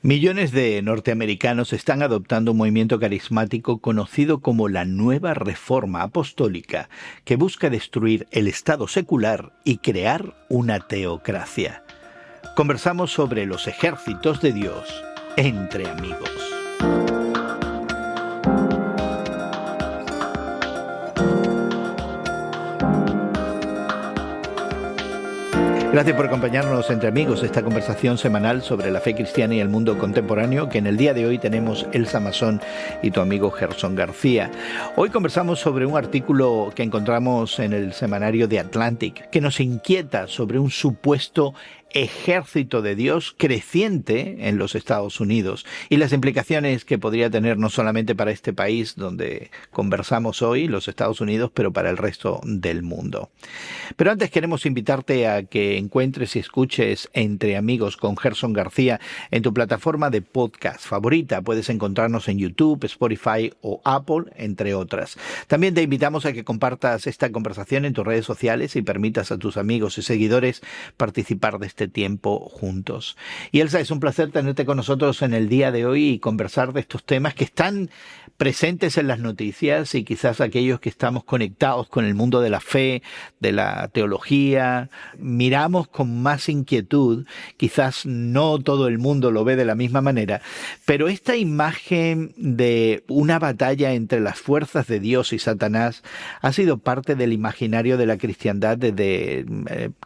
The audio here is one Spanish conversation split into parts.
Millones de norteamericanos están adoptando un movimiento carismático conocido como la Nueva Reforma Apostólica, que busca destruir el Estado secular y crear una teocracia. Conversamos sobre los ejércitos de Dios entre amigos. Gracias por acompañarnos entre amigos, esta conversación semanal sobre la fe cristiana y el mundo contemporáneo, que en el día de hoy tenemos Elsa Masón y tu amigo Gerson García. Hoy conversamos sobre un artículo que encontramos en el semanario The Atlantic, que nos inquieta sobre un supuesto ejército de Dios creciente en los Estados Unidos y las implicaciones que podría tener no solamente para este país donde conversamos hoy, los Estados Unidos, pero para el resto del mundo. Pero antes queremos invitarte a que encuentres y escuches Entre Amigos con Gerson García en tu plataforma de podcast favorita. Puedes encontrarnos en YouTube, Spotify o Apple, entre otras. También te invitamos a que compartas esta conversación en tus redes sociales y permitas a tus amigos y seguidores participar de este tiempo juntos. Y Elsa, es un placer tenerte con nosotros en el día de hoy y conversar de estos temas que están presentes en las noticias, y quizás aquellos que estamos conectados con el mundo de la fe, de la teología, miramos con más inquietud. Quizás no todo el mundo lo ve de la misma manera, pero esta imagen de una batalla entre las fuerzas de Dios y Satanás ha sido parte del imaginario de la cristiandad desde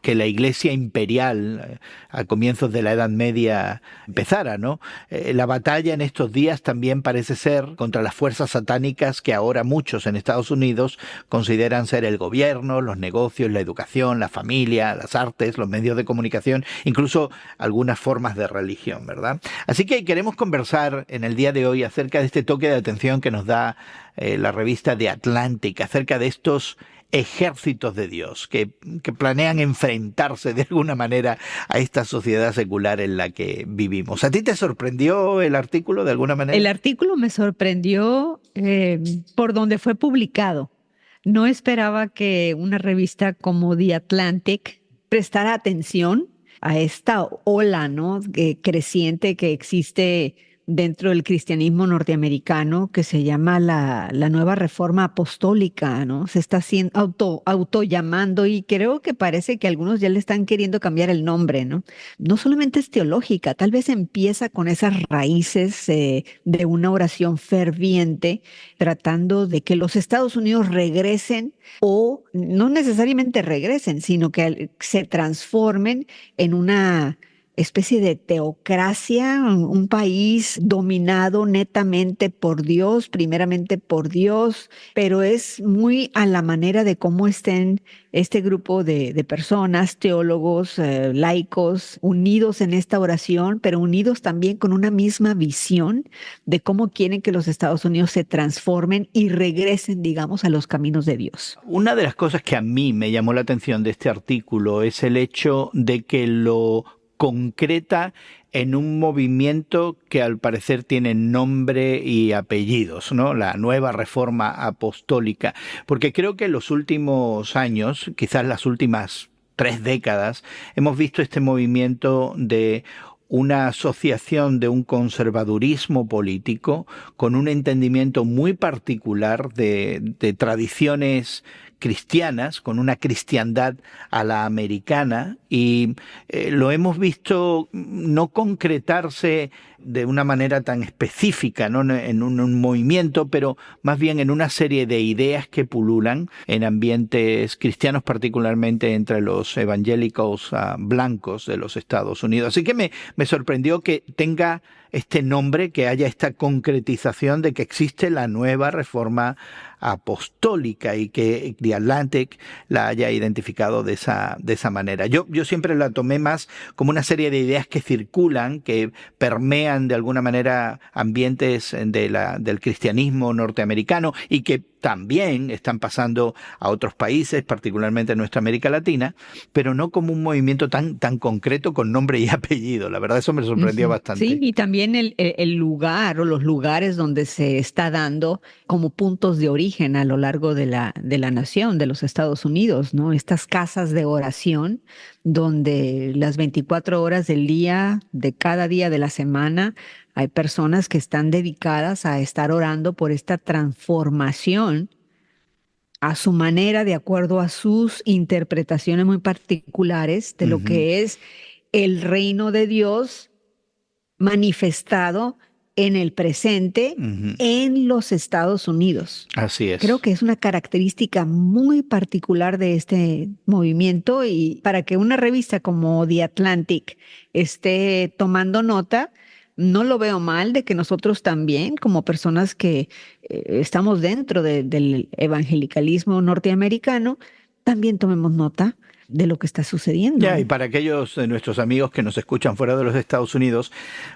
que la Iglesia imperial a comienzos de la Edad Media empezara, ¿no? La batalla en estos días también parece ser contra las fuerzas satánicas que ahora muchos en Estados Unidos consideran ser el gobierno, los negocios, la educación, la familia, las artes, los medios de comunicación, incluso algunas formas de religión, ¿verdad? Así que queremos conversar en el día de hoy acerca de este toque de atención que nos da la revista The Atlantic, acerca de estos ejércitos de Dios que planean enfrentarse de alguna manera a esta sociedad secular en la que vivimos. ¿A ti te sorprendió el artículo de alguna manera? El artículo me sorprendió por donde fue publicado. No esperaba que una revista como The Atlantic prestara atención a esta ola, ¿no?, creciente que existe dentro del cristianismo norteamericano, que se llama la Nueva Reforma Apostólica, ¿no? Se está auto llamando, y creo que parece que algunos ya le están queriendo cambiar el nombre, ¿no? No solamente es teológica, tal vez empieza con esas raíces de una oración ferviente, tratando de que los Estados Unidos regresen, o no necesariamente regresen, sino que se transformen en una especie de teocracia, un país dominado netamente por Dios, primeramente por Dios, pero es muy a la manera de cómo estén este grupo de personas, teólogos, laicos, unidos en esta oración, pero unidos también con una misma visión de cómo quieren que los Estados Unidos se transformen y regresen, digamos, a los caminos de Dios. Una de las cosas que a mí me llamó la atención de este artículo es el hecho de que lo concreta en un movimiento que al parecer tiene nombre y apellidos, ¿no? La Nueva Reforma Apostólica, porque creo que en los últimos años, quizás las últimas 3 décadas, hemos visto este movimiento de una asociación de un conservadurismo político con un entendimiento muy particular de tradiciones cristianas, con una cristiandad a la americana, y lo hemos visto no concretarse de una manera tan específica, ¿no?, en un movimiento, pero más bien en una serie de ideas que pululan en ambientes cristianos, particularmente entre los evangélicos blancos de los Estados Unidos. Así que me sorprendió que tenga este nombre, que haya esta concretización de que existe la Nueva Reforma Apostólica y que The Atlantic la haya identificado de esa manera. Yo siempre la tomé más como una serie de ideas que circulan, que permean de alguna manera ambientes del cristianismo norteamericano y que también están pasando a otros países, particularmente en nuestra América Latina, pero no como un movimiento tan concreto con nombre y apellido. La verdad, eso me sorprendió bastante. Sí, y también el lugar o los lugares donde se está dando como puntos de origen a lo largo de la nación, de los Estados Unidos, ¿no? Estas casas de oración donde las 24 horas del día, de cada día de la semana, hay personas que están dedicadas a estar orando por esta transformación a su manera, de acuerdo a sus interpretaciones muy particulares de lo Ujú. que es el reino de Dios manifestado en el presente Ujú. en los Estados Unidos. Así Creo es. que es una característica muy particular de este movimiento, y para que una revista como The Atlantic esté tomando nota, no lo veo mal de que nosotros también, como personas que estamos dentro del evangelicalismo norteamericano, también tomemos nota de lo que está Ya, sucediendo. y para aquellos de nuestros amigos que nos escuchan fuera de los Estados Unidos,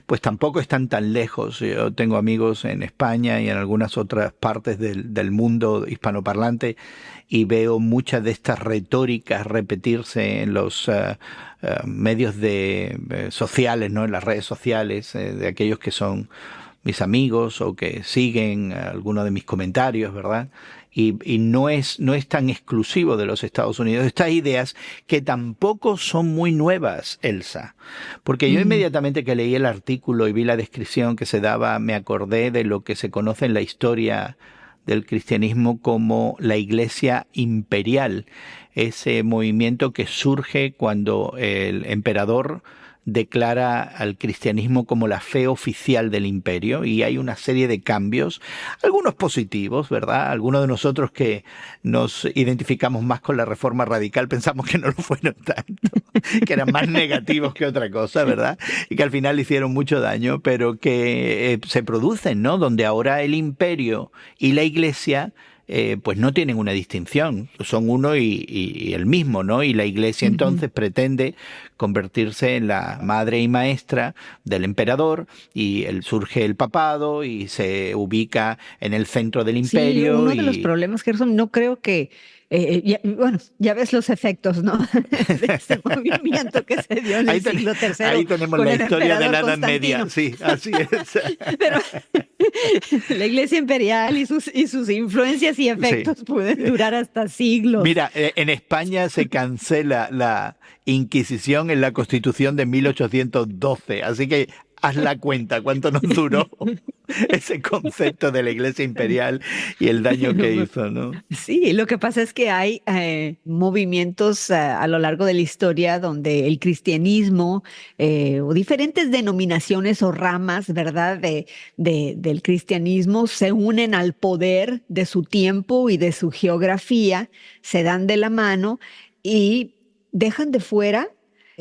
pues tampoco están tan lejos. Yo tengo amigos en España y en algunas otras partes del mundo hispanoparlante y veo muchas de estas retóricas repetirse en los medios sociales, ¿no? En las redes sociales, de aquellos que son mis amigos o que siguen algunos de mis comentarios, ¿verdad? Y no es tan exclusivo de los Estados Unidos. Estas ideas que tampoco son muy nuevas, Elsa. Porque yo Ujú. inmediatamente que leí el artículo y vi la descripción que se daba, me acordé de lo que se conoce en la historia del cristianismo como la Iglesia Imperial, ese movimiento que surge cuando el emperador declara al cristianismo como la fe oficial del imperio, y hay una serie de cambios, algunos positivos, ¿verdad? Algunos de nosotros que nos identificamos más con la reforma radical pensamos que no lo fueron tanto, que eran más negativos que otra cosa, ¿verdad? Y que al final hicieron mucho daño, pero que se producen, ¿no? Donde ahora el imperio y la iglesia pues no tienen una distinción, son uno y el mismo, ¿no? Y la Iglesia Ujú. entonces pretende convertirse en la madre y maestra del emperador, y surge el papado y se ubica en el centro del Sí, imperio uno de los y problemas, Gerson, no creo que, bueno, ya ves los efectos, ¿no? De este movimiento que se dio en ahí, el siglo tercero ahí tenemos con la el historia de emperador la Edad Media, Constantino. sí, así es. Pero la Iglesia imperial y sus influencias y Sí. efectos pueden durar hasta siglos. Mira, en España se cancela la Inquisición en la Constitución de 1812, así que haz la cuenta cuánto nos duró ese concepto de la Iglesia imperial y el daño que hizo, ¿no? Sí, lo que pasa es que hay movimientos a lo largo de la historia donde el cristianismo o diferentes denominaciones o ramas, ¿verdad?, del cristianismo se unen al poder de su tiempo y de su geografía, se dan de la mano y dejan de fuera,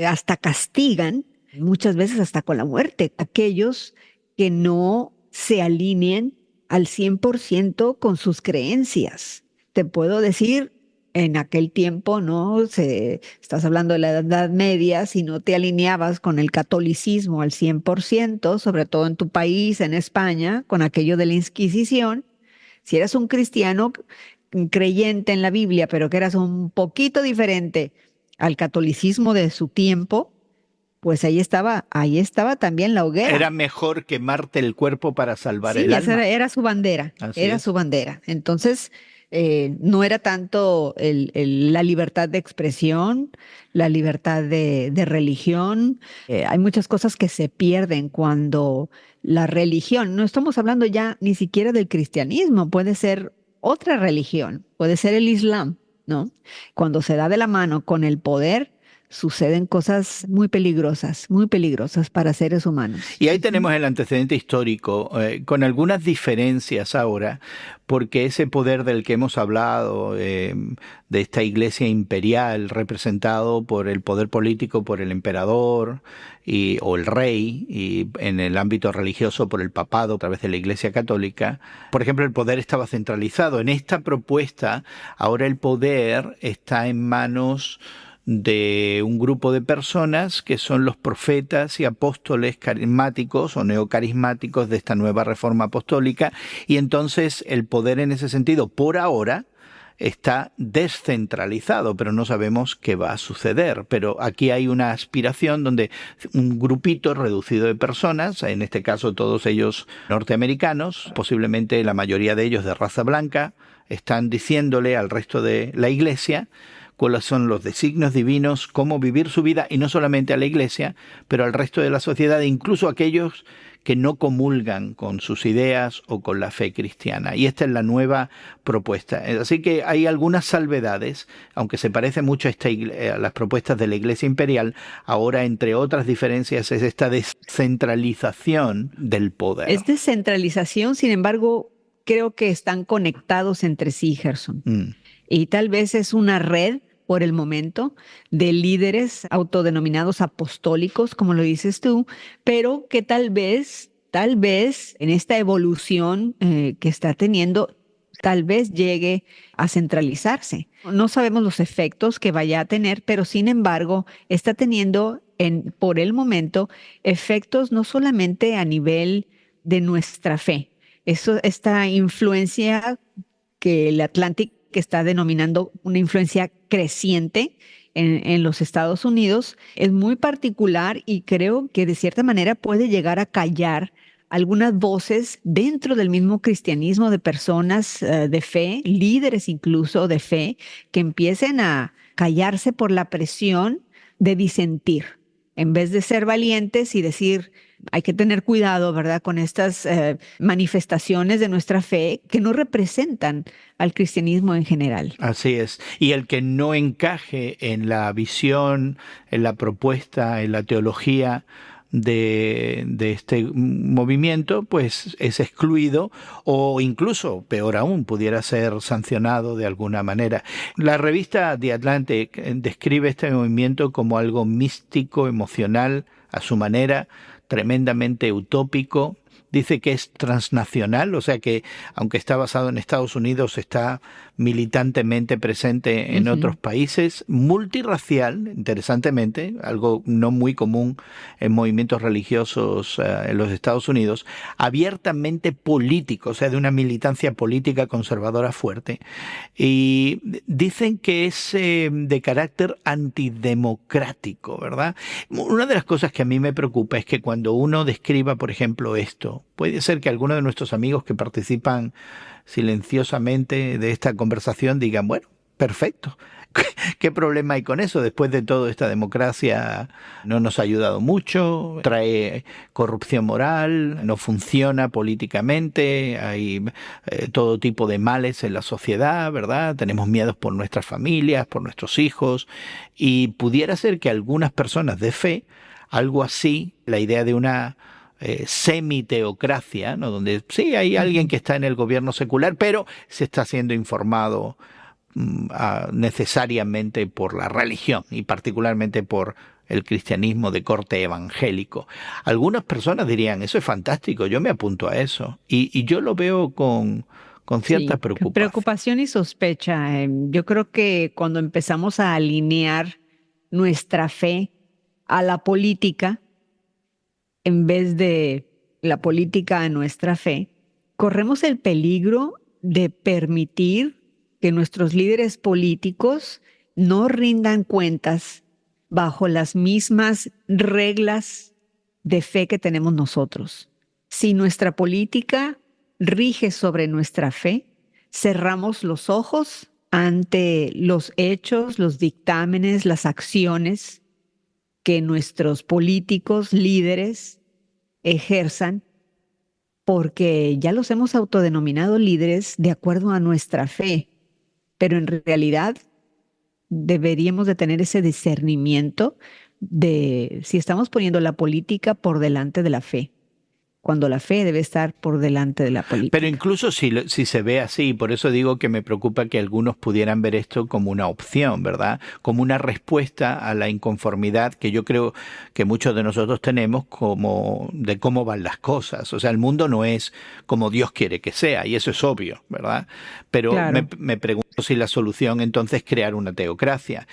hasta castigan, muchas veces hasta con la muerte, aquellos que no se alineen al 100% con sus creencias. Te puedo decir, en aquel tiempo, ¿no? Estás hablando de la Edad Media, si no te alineabas con el catolicismo al 100%, sobre todo en tu país, en España, con aquello de la Inquisición, si eras un cristiano creyente en la Biblia, pero que eras un poquito diferente al catolicismo de su tiempo, pues ahí estaba también la Era hoguera. mejor quemarte el cuerpo para salvar Sí, el esa alma. era su bandera, Así era su es. bandera. Entonces, no era tanto la libertad de expresión, la libertad de religión. Hay muchas cosas que se pierden cuando la religión, no estamos hablando ya ni siquiera del cristianismo, puede ser otra religión, puede ser el Islam, ¿no? Cuando se da de la mano con el poder, suceden cosas muy peligrosas para seres humanos. Y ahí Ujú. tenemos el antecedente histórico, con algunas diferencias ahora, porque ese poder del que hemos hablado, de esta iglesia imperial representado por el poder político, por el emperador o el rey, y en el ámbito religioso por el papado a través de la iglesia católica, por ejemplo, el poder estaba centralizado. En esta propuesta, ahora el poder está en manos de un grupo de personas que son los profetas y apóstoles carismáticos o neocarismáticos de esta nueva reforma apostólica, y entonces el poder en ese sentido por ahora está descentralizado, pero no sabemos qué va a suceder. Pero aquí hay una aspiración donde un grupito reducido de personas, en este caso todos ellos norteamericanos, posiblemente la mayoría de ellos de raza blanca, están diciéndole al resto de la iglesia cuáles son los designios divinos, cómo vivir su vida, y no solamente a la Iglesia, pero al resto de la sociedad, e incluso a aquellos que no comulgan con sus ideas o con la fe cristiana. Y esta es la nueva propuesta. Así que hay algunas salvedades, aunque se parece mucho a las propuestas de la Iglesia Imperial. Ahora, entre otras diferencias, es esta descentralización del poder. Es descentralización, sin embargo, creo que están conectados entre sí, Gerson. Y tal vez es una red, por el momento, de líderes autodenominados apostólicos, como lo dices tú, pero que tal vez, en esta evolución que está teniendo, tal vez llegue a centralizarse. No sabemos los efectos que vaya a tener, pero sin embargo, está teniendo, por el momento, efectos no solamente a nivel de nuestra fe. Esta influencia que el Atlantic que está denominando una influencia creciente en los Estados Unidos, es muy particular y creo que de cierta manera puede llegar a callar algunas voces dentro del mismo cristianismo de personas de fe, líderes incluso de fe, que empiecen a callarse por la presión de disentir, en vez de ser valientes y decir, hay que tener cuidado, ¿verdad?, con estas manifestaciones de nuestra fe que no representan al cristianismo en general. Así es. Y el que no encaje en la visión, en la propuesta, en la teología de este movimiento, pues es excluido o incluso, peor aún, pudiera ser sancionado de alguna manera. La revista The Atlantic describe este movimiento como algo místico, emocional, a su manera, tremendamente utópico. Dice que es transnacional, o sea que aunque está basado en Estados Unidos, está militantemente presente en otros países, multirracial, interesantemente, algo no muy común en movimientos religiosos en los Estados Unidos, abiertamente político, o sea, de una militancia política conservadora fuerte. Y dicen que es de carácter antidemocrático, ¿verdad? Una de las cosas que a mí me preocupa es que cuando uno describa, por ejemplo, esto, puede ser que algunos de nuestros amigos que participan silenciosamente de esta conversación digan, bueno, perfecto, ¿qué problema hay con eso? Después de todo, esta democracia no nos ha ayudado mucho, trae corrupción moral, no funciona políticamente, hay todo tipo de males en la sociedad, ¿verdad? Tenemos miedos por nuestras familias, por nuestros hijos, y pudiera ser que algunas personas de fe, algo así, la idea de una semiteocracia, ¿no?, donde sí hay alguien que está en el gobierno secular, pero se está siendo informado necesariamente por la religión y particularmente por el cristianismo de corte evangélico. Algunas personas dirían, eso es fantástico, yo me apunto a eso. Y yo lo veo con cierta preocupación. Preocupación y sospecha. Yo creo que cuando empezamos a alinear nuestra fe a la política, en vez de la política a nuestra fe, corremos el peligro de permitir que nuestros líderes políticos no rindan cuentas bajo las mismas reglas de fe que tenemos nosotros. Si nuestra política rige sobre nuestra fe, cerramos los ojos ante los hechos, los dictámenes, las acciones que nuestros políticos, líderes, ejerzan, porque ya los hemos autodenominado líderes de acuerdo a nuestra fe, pero en realidad deberíamos de tener ese discernimiento de si estamos poniendo la política por delante de la fe, cuando la fe debe estar por delante de la política. Pero incluso si se ve así, por eso digo que me preocupa que algunos pudieran ver esto como una opción, ¿verdad? Como una respuesta a la inconformidad que yo creo que muchos de nosotros tenemos como de cómo van las cosas. O sea, el mundo no es como Dios quiere que sea, y eso es obvio, ¿verdad? Pero claro, me pregunto si la solución entonces es crear una teocracia.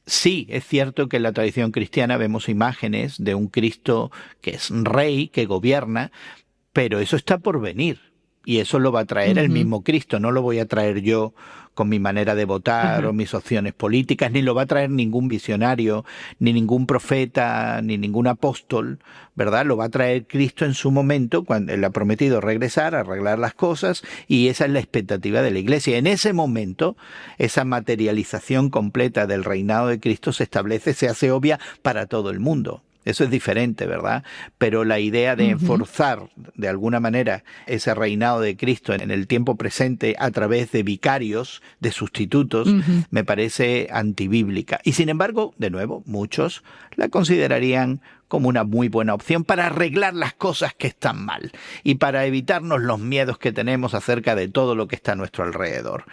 Sí, es cierto que en la tradición cristiana vemos imágenes de un Cristo que es rey, que gobierna, pero eso está por venir. Y eso lo va a traer el mismo Cristo, no lo voy a traer yo con mi manera de votar o mis opciones políticas, ni lo va a traer ningún visionario, ni ningún profeta, ni ningún apóstol, ¿verdad? Lo va a traer Cristo en su momento, cuando Él ha prometido regresar, arreglar las cosas, y esa es la expectativa de la Iglesia. En ese momento, esa materialización completa del reinado de Cristo se establece, se hace obvia para todo el mundo. Eso es diferente, ¿verdad? Pero la idea de enforzar de alguna manera ese reinado de Cristo en el tiempo presente a través de vicarios, de sustitutos, me parece antibíblica. Y sin embargo, de nuevo, muchos la considerarían como una muy buena opción para arreglar las cosas que están mal y para evitarnos los miedos que tenemos acerca de todo lo que está a nuestro alrededor.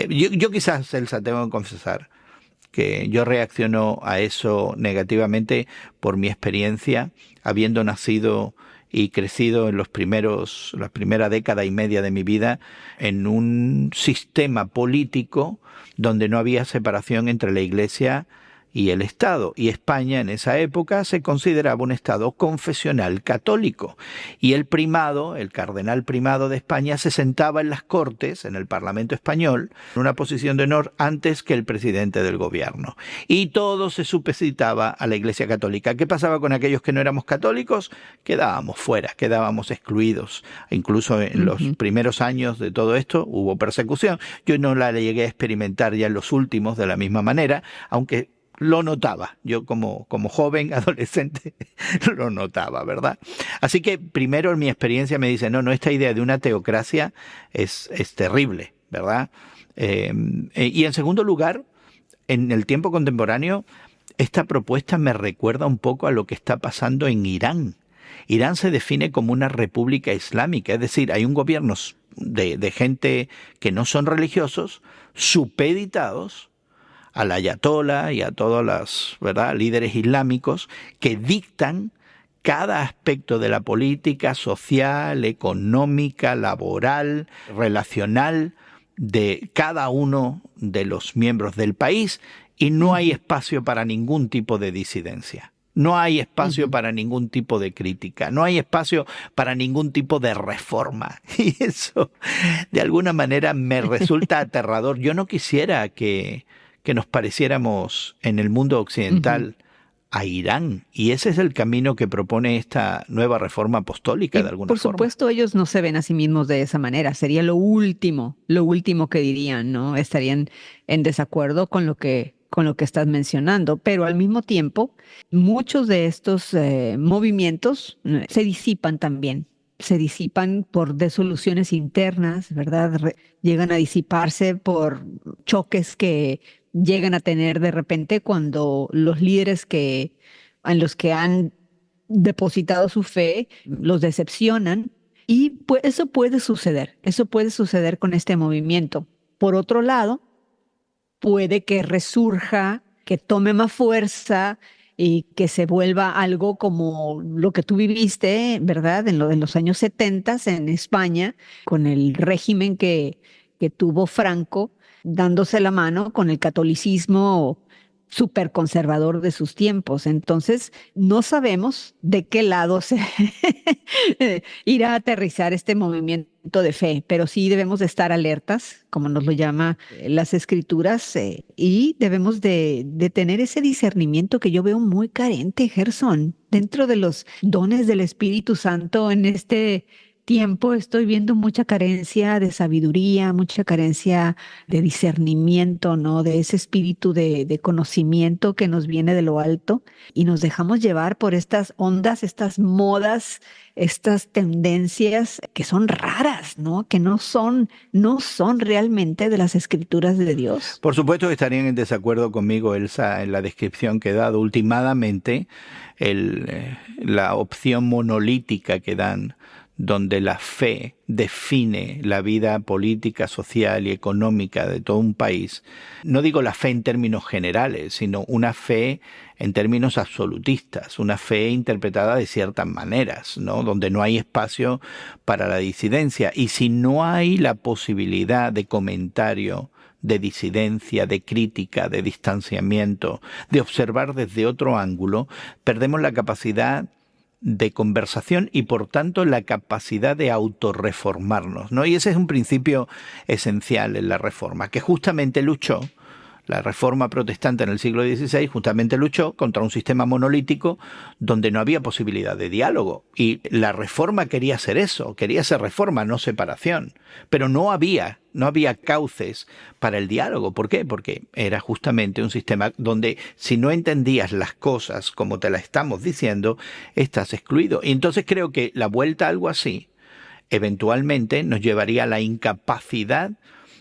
Yo quizás, Elsa, tengo que confesar que yo reacciono a eso negativamente por mi experiencia, habiendo nacido y crecido en la primera década y media de mi vida en un sistema político donde no había separación entre la Iglesia y el Estado. Y España en esa época se consideraba un Estado confesional católico. Y el primado, el cardenal primado de España, se sentaba en las Cortes, en el Parlamento español, en una posición de honor antes que el presidente del gobierno. Y todo se supeditaba a la Iglesia católica. ¿Qué pasaba con aquellos que no éramos católicos? Quedábamos fuera, quedábamos excluidos. Incluso en los primeros años de todo esto hubo persecución. Yo no la llegué a experimentar ya en los últimos de la misma manera, aunque lo notaba. Yo como joven, adolescente, lo notaba, ¿verdad? Así que primero en mi experiencia me dice, no, esta idea de una teocracia es terrible, ¿verdad? Y en segundo lugar, en el tiempo contemporáneo, esta propuesta me recuerda un poco a lo que está pasando en Irán. Irán se define como una república islámica, es decir, hay un gobierno de gente que no son religiosos, supeditados al ayatolá y a todos los, ¿verdad?, líderes islámicos que dictan cada aspecto de la política social, económica, laboral, relacional de cada uno de los miembros del país, y no hay espacio para ningún tipo de disidencia. No hay espacio para ningún tipo de crítica, no hay espacio para ningún tipo de reforma. Y eso, de alguna manera, me resulta aterrador. Yo no quisiera que nos pareciéramos en el mundo occidental a Irán. Y ese es el camino que propone esta nueva reforma apostólica, de alguna forma. Por supuesto, ellos no se ven a sí mismos de esa manera. Sería lo último que dirían, ¿no? Estarían en desacuerdo con lo que estás mencionando. Pero al mismo tiempo, muchos de estos movimientos se disipan también. Se disipan por disoluciones internas, ¿verdad? Llegan a disiparse por choques que llegan a tener de repente cuando los líderes en los que han depositado su fe los decepcionan, y pues eso puede suceder con este movimiento. Por otro lado, puede que resurja, que tome más fuerza y que se vuelva algo como lo que tú viviste, ¿verdad? En los años 70 en España, con el régimen que tuvo Franco, dándose la mano con el catolicismo súper conservador de sus tiempos. Entonces, no sabemos de qué lado se irá a aterrizar este movimiento de fe, pero sí debemos de estar alertas, como nos lo llama las escrituras, y debemos de tener ese discernimiento que yo veo muy carente, Gerson, dentro de los dones del Espíritu Santo en este tiempo. Estoy viendo mucha carencia de sabiduría, mucha carencia de discernimiento, ¿no? De ese espíritu de conocimiento que nos viene de lo alto, y nos dejamos llevar por estas ondas, estas modas, estas tendencias que son raras, ¿no? Que no son realmente de las escrituras de Dios. Por supuesto que estarían en desacuerdo conmigo, Elsa, en la descripción que he dado. Últimamente, la opción monolítica que dan, donde la fe define la vida política, social y económica de todo un país. No digo la fe en términos generales, sino una fe en términos absolutistas, una fe interpretada de ciertas maneras, ¿no? Donde no hay espacio para la disidencia. Y si no hay la posibilidad de comentario, de disidencia, de crítica, de distanciamiento, de observar desde otro ángulo, perdemos la capacidad de conversación y por tanto la capacidad de autorreformarnos, ¿no? Y ese es un principio esencial en la Reforma, que justamente la Reforma protestante en el siglo XVI justamente luchó contra un sistema monolítico donde no había posibilidad de diálogo. Y la Reforma quería hacer eso, quería ser reforma, no separación. Pero no había cauces para el diálogo. ¿Por qué? Porque era justamente un sistema donde si no entendías las cosas como te las estamos diciendo, estás excluido. Y entonces creo que la vuelta a algo así eventualmente nos llevaría a la incapacidad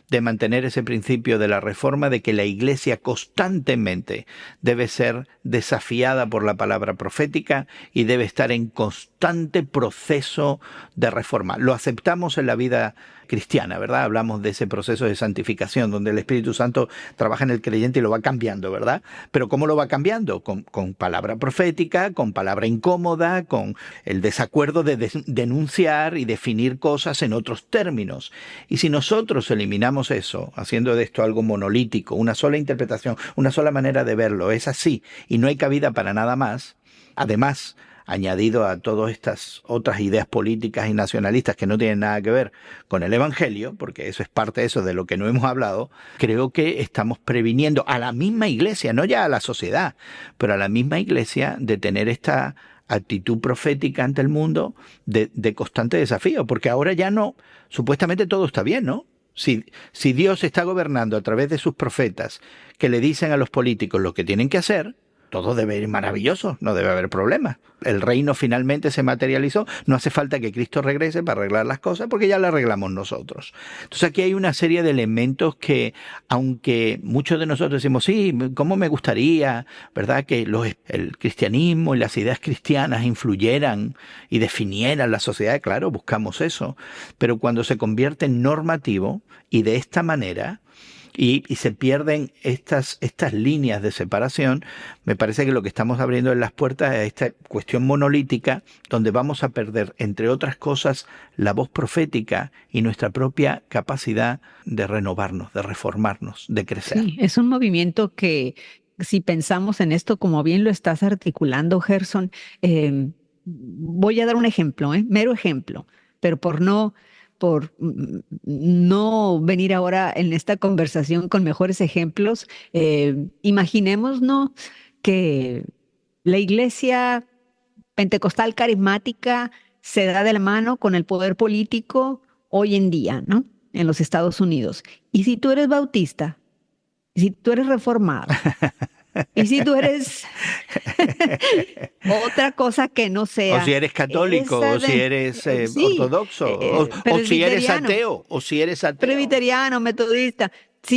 de mantener ese principio de la Reforma, de que la Iglesia constantemente debe ser desafiada por la palabra profética y debe estar en constante proceso de reforma. Lo aceptamos en la vida cristiana, ¿verdad? Hablamos de ese proceso de santificación, donde el Espíritu Santo trabaja en el creyente y lo va cambiando, ¿verdad? Pero ¿cómo lo va cambiando? Con palabra profética, con palabra incómoda, con el desacuerdo de denunciar y definir cosas en otros términos. Y si nosotros eliminamos eso, haciendo de esto algo monolítico, una sola interpretación, una sola manera de verlo, es así, y no hay cabida para nada más, además, añadido a todas estas otras ideas políticas y nacionalistas que no tienen nada que ver con el Evangelio, porque eso es parte de eso de lo que no hemos hablado, creo que estamos previniendo a la misma Iglesia, no ya a la sociedad, pero a la misma Iglesia de tener esta actitud profética ante el mundo de constante desafío, porque ahora ya no, supuestamente todo está bien, ¿no? Si Dios está gobernando a través de sus profetas que le dicen a los políticos lo que tienen que hacer, todo debe ir maravilloso, no debe haber problema. El reino finalmente se materializó, no hace falta que Cristo regrese para arreglar las cosas porque ya las arreglamos nosotros. Entonces aquí hay una serie de elementos que, aunque muchos de nosotros decimos, sí, ¿cómo me gustaría, verdad, que el cristianismo y las ideas cristianas influyeran y definieran la sociedad? Claro, buscamos eso, pero cuando se convierte en normativo y de esta manera, y se pierden estas líneas de separación, me parece que lo que estamos abriendo en las puertas es esta cuestión monolítica, donde vamos a perder, entre otras cosas, la voz profética y nuestra propia capacidad de renovarnos, de reformarnos, de crecer. Sí, es un movimiento que, si pensamos en esto, como bien lo estás articulando, Gerson, voy a dar un ejemplo, mero ejemplo, pero por no venir ahora en esta conversación con mejores ejemplos, imaginemos, ¿no?, que la iglesia pentecostal carismática se da de la mano con el poder político hoy en día, ¿no?, en los Estados Unidos. Y si tú eres bautista, si tú eres reformado, y si tú eres otra cosa que no sea... O si eres católico, o si eres ortodoxo, o si eres ateo, presbiteriano, metodista, o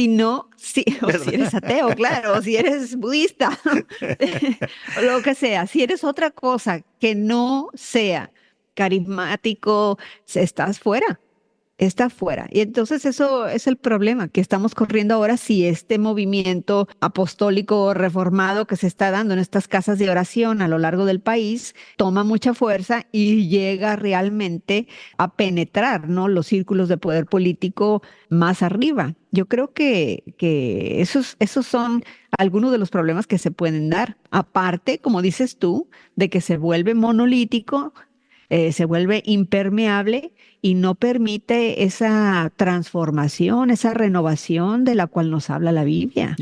si eres ateo, claro, o si eres budista, o lo que sea, si eres otra cosa que no sea carismático, estás fuera. Está fuera. Y entonces eso es el problema que estamos corriendo ahora si este movimiento apostólico reformado que se está dando en estas casas de oración a lo largo del país toma mucha fuerza y llega realmente a penetrar, ¿no?, los círculos de poder político más arriba. Yo creo que esos son algunos de los problemas que se pueden dar. Aparte, como dices tú, de que se vuelve monolítico, se vuelve impermeable y no permite esa transformación, esa renovación de la cual nos habla la Biblia.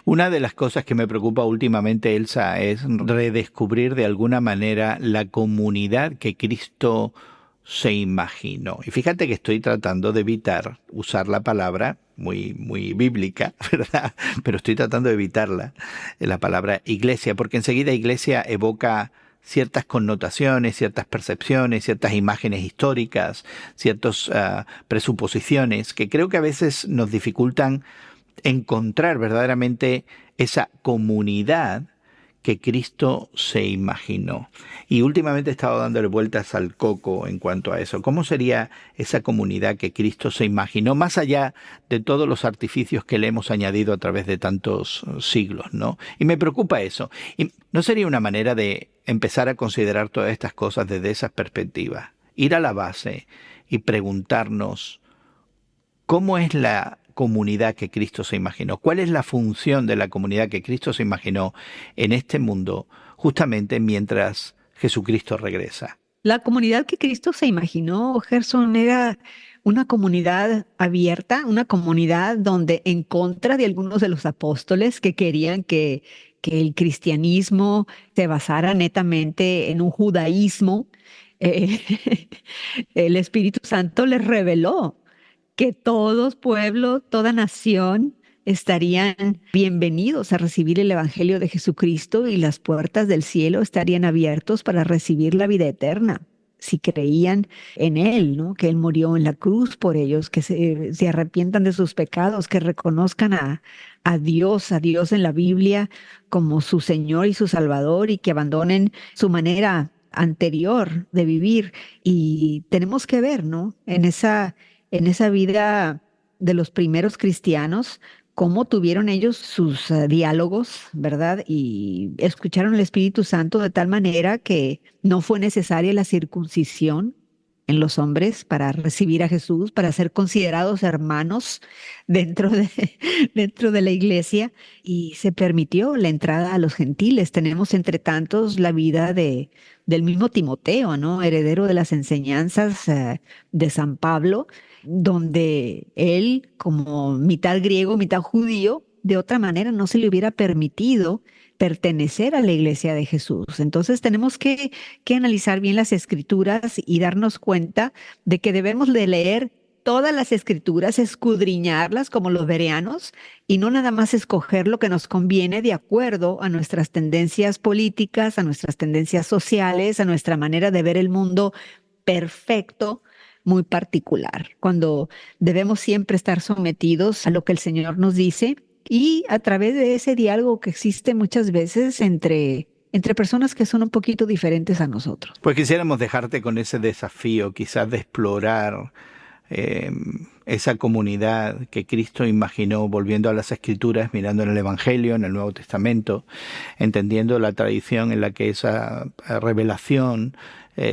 Una de las cosas que me preocupa últimamente, Elsa, es redescubrir de alguna manera la comunidad que Cristo se imaginó. Y fíjate que estoy tratando de evitar usar la palabra muy bíblica, ¿verdad? Pero estoy tratando de evitarla, la palabra iglesia, porque enseguida iglesia evoca ciertas connotaciones, ciertas percepciones, ciertas imágenes históricas, ciertas presuposiciones que creo que a veces nos dificultan encontrar verdaderamente esa comunidad que Cristo se imaginó. Y últimamente he estado dándole vueltas al coco en cuanto a eso. ¿Cómo sería esa comunidad que Cristo se imaginó, más allá de todos los artificios que le hemos añadido a través de tantos siglos, ¿no? Y me preocupa eso. ¿Y no sería una manera de empezar a considerar todas estas cosas desde esa perspectiva? Ir a la base y preguntarnos ¿cómo es la comunidad que Cristo se imaginó? ¿Cuál es la función de la comunidad que Cristo se imaginó en este mundo justamente mientras Jesucristo regresa. La comunidad que Cristo se imaginó, Gerson, era una comunidad abierta, una comunidad donde en contra de algunos de los apóstoles que querían que el cristianismo se basara netamente en un judaísmo, eh, el Espíritu Santo les reveló que todos pueblos, toda nación estarían bienvenidos a recibir el Evangelio de Jesucristo y las puertas del cielo estarían abiertos para recibir la vida eterna, si creían en Él, ¿no? Que Él murió en la cruz por ellos, que se arrepientan de sus pecados, que reconozcan a Dios en la Biblia como su Señor y su Salvador y que abandonen su manera anterior de vivir. Y tenemos que ver, ¿no? En esa vida de los primeros cristianos, cómo tuvieron ellos sus diálogos, ¿verdad? Y escucharon al Espíritu Santo de tal manera que no fue necesaria la circuncisión en los hombres para recibir a Jesús, para ser considerados hermanos dentro de la iglesia, y se permitió la entrada a los gentiles. Tenemos entre tantos la vida del mismo Timoteo, ¿no? Heredero de las enseñanzas de San Pablo, donde él, como mitad griego, mitad judío, de otra manera no se le hubiera permitido pertenecer a la iglesia de Jesús. Entonces tenemos que analizar bien las escrituras y darnos cuenta de que debemos de leer todas las escrituras, escudriñarlas como los bereanos y no nada más escoger lo que nos conviene de acuerdo a nuestras tendencias políticas, a nuestras tendencias sociales, a nuestra manera de ver el mundo perfecto, muy particular, cuando debemos siempre estar sometidos a lo que el Señor nos dice y a través de ese diálogo que existe muchas veces entre personas que son un poquito diferentes a nosotros. Pues quisiéramos dejarte con ese desafío, quizás de explorar esa comunidad que Cristo imaginó, volviendo a las Escrituras, mirando en el Evangelio, en el Nuevo Testamento, entendiendo la tradición en la que esa revelación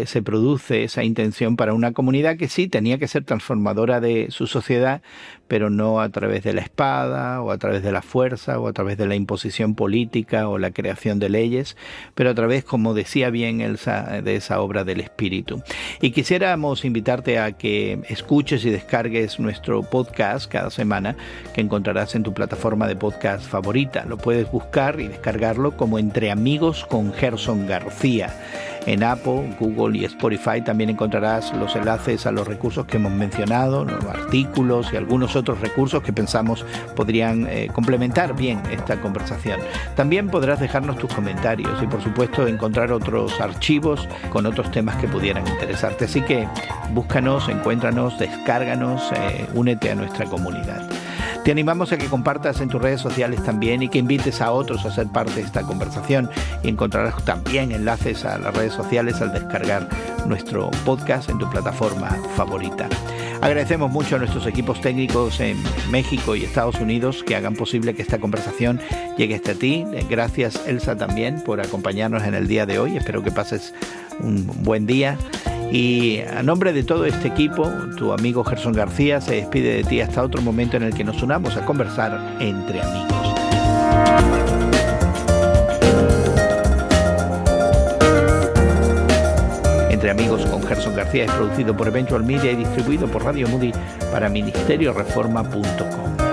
se produce, esa intención para una comunidad que sí tenía que ser transformadora de su sociedad, pero no a través de la espada o a través de la fuerza o a través de la imposición política o la creación de leyes, pero a través, como decía bien Elsa, de esa obra del Espíritu. Y quisiéramos invitarte a que escuches y descargues nuestro podcast cada semana, que encontrarás en tu plataforma de podcast favorita. Lo puedes buscar y descargarlo como Entre Amigos con Gerson García. En Apple, Google y Spotify también encontrarás los enlaces a los recursos que hemos mencionado, los artículos y algunos otros recursos que pensamos podrían complementar bien esta conversación. También podrás dejarnos tus comentarios y, por supuesto, encontrar otros archivos con otros temas que pudieran interesarte. Así que búscanos, encuéntranos, descárganos, únete a nuestra comunidad. Te animamos a que compartas en tus redes sociales también y que invites a otros a ser parte de esta conversación, y encontrarás también enlaces a las redes sociales al descargar nuestro podcast en tu plataforma favorita. Agradecemos mucho a nuestros equipos técnicos en México y Estados Unidos que hagan posible que esta conversación llegue hasta ti. Gracias, Elsa, también por acompañarnos en el día de hoy. Espero que pases un buen día. Y a nombre de todo este equipo, tu amigo Gerson García se despide de ti hasta otro momento en el que nos unamos a conversar entre amigos. Entre Amigos con Gerson García es producido por Eventual Media y distribuido por Radio Moody para ministerioreforma.com.